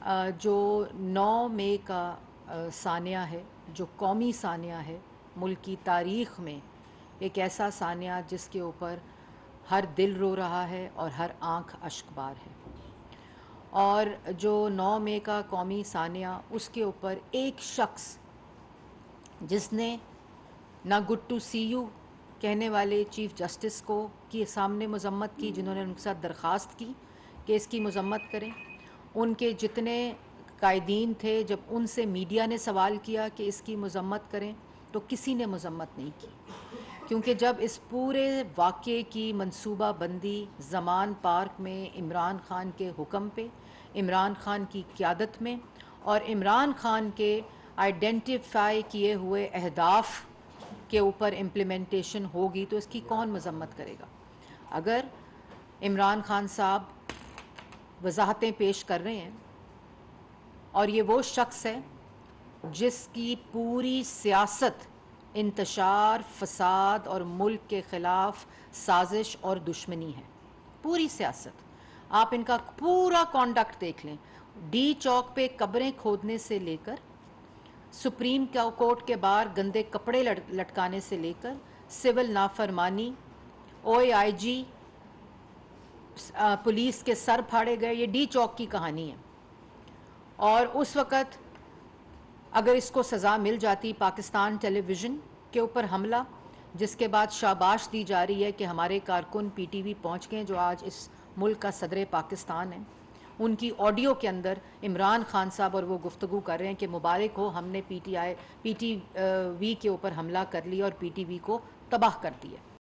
जो 9 मई का सानिया है, जो कौमी सानिया है, मुल्क की तारीख़ में एक ऐसा सानिया जिसके ऊपर हर दिल रो रहा है और हर आँख अश्कबार है। और जो 9 मई का कौमी सानिया, उसके ऊपर एक शख्स जिसने ना गुड टू सी यू कहने वाले चीफ़ जस्टिस को के सामने मज़म्मत की, जिन्होंने उनके साथ दरख्वास्त की कि इसकी मज़म्मत करें, उनके जितने कायदीन थे, जब उनसे मीडिया ने सवाल किया कि इसकी मज़म्मत करें तो किसी ने मज़म्मत नहीं की, क्योंकि जब इस पूरे वाक़े की मनसूबा बंदी ज़मान पार्क में इमरान ख़ान के हुक्म पे, इमरान ख़ान की क़यादत में और इमरान ख़ान के आइडेंटिफाई किए हुए अहदाफ़ के ऊपर इम्प्लीमेंटेशन होगी तो इसकी कौन मज़म्मत करेगा। अगर इमरान ख़ान साहब वजाहतें पेश कर रहे हैं और ये वो शख्स है जिसकी पूरी सियासत इंतशार, फसाद और मुल्क के ख़िलाफ़ साजिश और दुश्मनी है, पूरी सियासत। आप इनका पूरा कॉन्डक्ट देख लें, डी चौक पे कब्रें खोदने से लेकर, सुप्रीम कोर्ट के बाहर गंदे कपड़े लटकाने से लेकर, सिविल नाफरमानी, OAIG पुलिस के सर फाड़े गए, ये डी चौक की कहानी है। और उस वक़्त अगर इसको सज़ा मिल जाती, पाकिस्तान टेलीविज़न के ऊपर हमला, जिसके बाद शाबाश दी जा रही है कि हमारे कारकुन PTV पहुँच गए जो आज इस मुल्क का सदर पाकिस्तान है, उनकी ऑडियो के अंदर इमरान ख़ान साहब और वो गुफ्तगू कर रहे हैं कि मुबारक हो, हमने PTV के ऊपर हमला कर लिया और PTV को तबाह कर दिया।